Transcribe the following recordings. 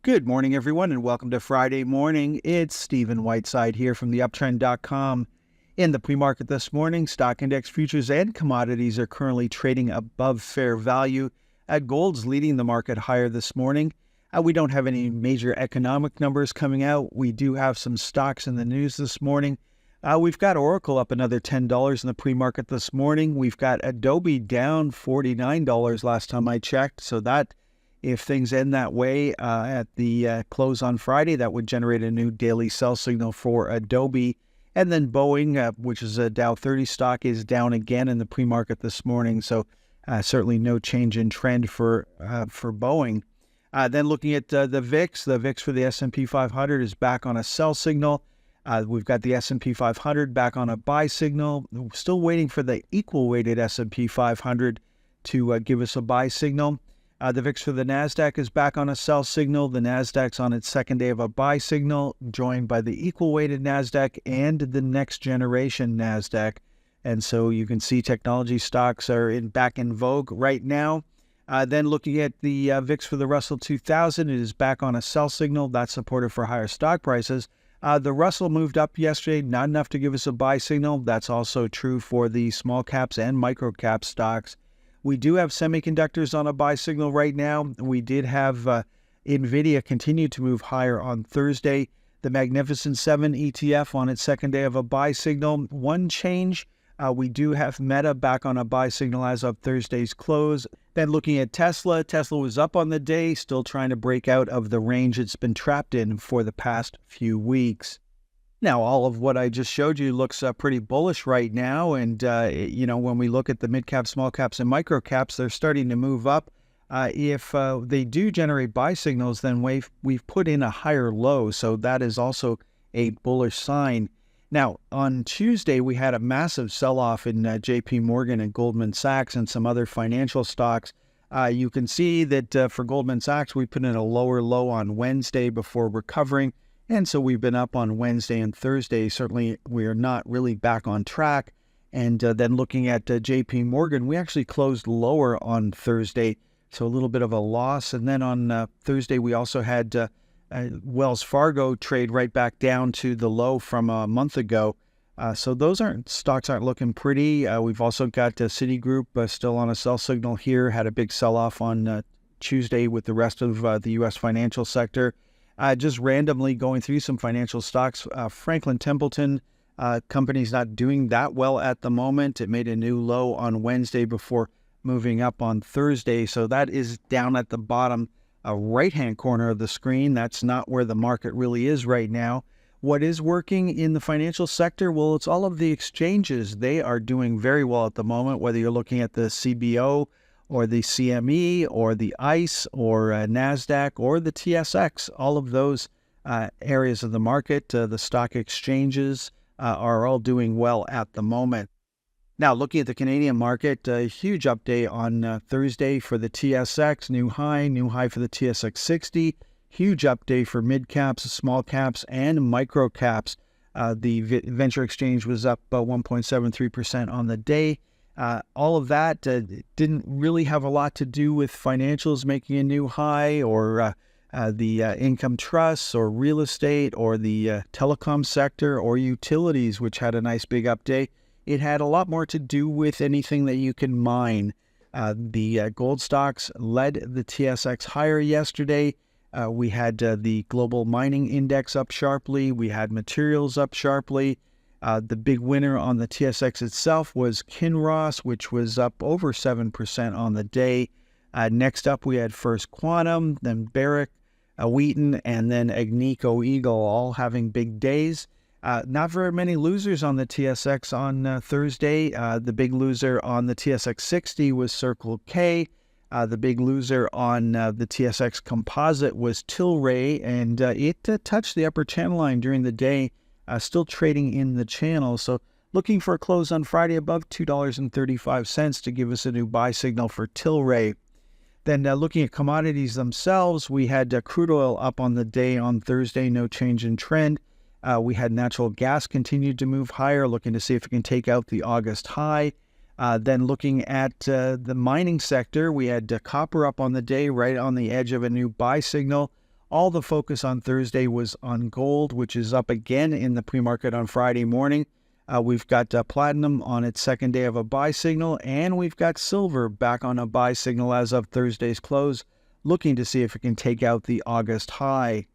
Good morning, everyone, and welcome to Friday morning. It's Stephen Whiteside here from the Uptrend.com. In the pre-market this morning, stock index futures and commodities are currently trading above fair value. Gold's leading the market higher this morning. We don't have any major economic numbers coming out. We do have some stocks in the news this morning. We've got Oracle up another $10 in the pre-market this morning. We've got Adobe down $49 last time I checked, so that if things end that way at the close on Friday, that would generate a new daily sell signal for Adobe. And then Boeing, which is a Dow 30 stock, is down again in the pre-market this morning. So certainly no change in trend for Boeing. Then looking at the VIX for the S&P 500 is back on a sell signal. We've got the S&P 500 back on a buy signal. Still waiting for the equal-weighted S&P 500 to give us a buy signal. The VIX for the NASDAQ is back on a sell signal. The NASDAQ's on its second day of a buy signal, joined by the equal-weighted NASDAQ and the next-generation NASDAQ. And so you can see technology stocks are back in vogue right now. Then looking at the VIX for the Russell 2000, it is back on a sell signal. That's supportive for higher stock prices. The Russell moved up yesterday, not enough to give us a buy signal. That's also true for the small caps and micro cap stocks. We do have semiconductors on a buy signal right now. We did have NVIDIA continue to move higher on Thursday. The Magnificent 7 ETF on its second day of a buy signal. One change, we do have Meta back on a buy signal as of Thursday's close. Then looking at Tesla, Tesla was up on the day, still trying to break out of the range it's been trapped in for the past few weeks. Now, all of what I just showed you looks pretty bullish right now. And, when we look at the mid-caps, small caps, and micro caps, they're starting to move up. If they do generate buy signals, then we've put in a higher low. So that is also a bullish sign. Now, on Tuesday, we had a massive sell-off in JP Morgan and Goldman Sachs and some other financial stocks. You can see that for Goldman Sachs, we put in a lower low on Wednesday before recovering. And so we've been up on Wednesday and Thursday. Certainly, we are not really back on track. And then looking at JP Morgan, we actually closed lower on Thursday, so a little bit of a loss. And then on Thursday, we also had Wells Fargo trade right back down to the low from a month ago. So those stocks aren't looking pretty. We've also got Citigroup still on a sell signal here, had a big sell-off on Tuesday with the rest of the U.S. financial sector. Just randomly going through some financial stocks. Franklin Templeton company's not doing that well at the moment. It made a new low on Wednesday before moving up on Thursday. So that is down at the bottom right-hand corner of the screen. That's not where the market really is right now. What is working in the financial sector? Well, it's all of the exchanges. They are doing very well at the moment, whether you're looking at the CBO or the CME, or the ICE, or NASDAQ, or the TSX. All of those areas of the market, the stock exchanges, are all doing well at the moment. Now, looking at the Canadian market, a huge update on Thursday for the TSX, new high for the TSX 60, huge update for mid-caps, small caps, and micro caps. The Venture Exchange was up 1.73% on the day. All of that didn't really have a lot to do with financials making a new high, or the income trusts, or real estate, or the telecom sector, or utilities, which had a nice big update. It had a lot more to do with anything that you can mine. The gold stocks led the TSX higher yesterday. We had the global mining index up sharply. We had materials up sharply. The big winner on the TSX itself was Kinross, which was up over 7% on the day. Next up, we had First Quantum, then Barrick, Wheaton, and then Agnico Eagle, all having big days. Not very many losers on the TSX on Thursday. The big loser on the TSX 60 was Circle K. The big loser on the TSX Composite was Tilray, and it touched the upper channel line during the day. Still trading in the channel. So looking for a close on Friday above $2.35 to give us a new buy signal for Tilray. Then looking at commodities themselves, we had crude oil up on the day on Thursday, no change in trend. We had natural gas continued to move higher, looking to see if it can take out the August high. Then looking at the mining sector, we had copper up on the day, right on the edge of a new buy signal. All the focus on Thursday was on gold, which is up again in the pre-market on Friday morning. We've got platinum on its second day of a buy signal, and we've got silver back on a buy signal as of Thursday's close, looking to see if it can take out the August high.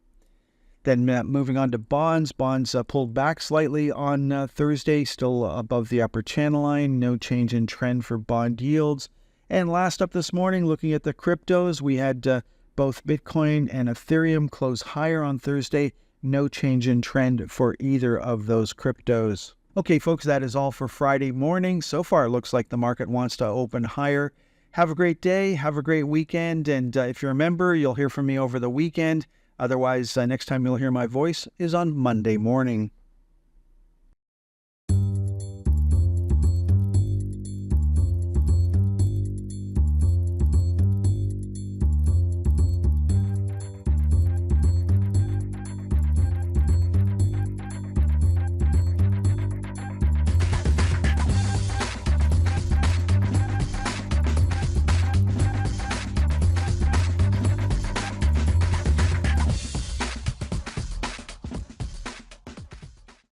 Then moving on to bonds. Bonds pulled back slightly on Thursday, still above the upper channel line. No change in trend for bond yields. And last up this morning, looking at the cryptos, we had both Bitcoin and Ethereum close higher on Thursday. No change in trend for either of those cryptos. Okay, folks, that is all for Friday morning. So far, it looks like the market wants to open higher. Have a great day. Have a great weekend. And if you're a member, you'll hear from me over the weekend. Otherwise, next time you'll hear my voice is on Monday morning.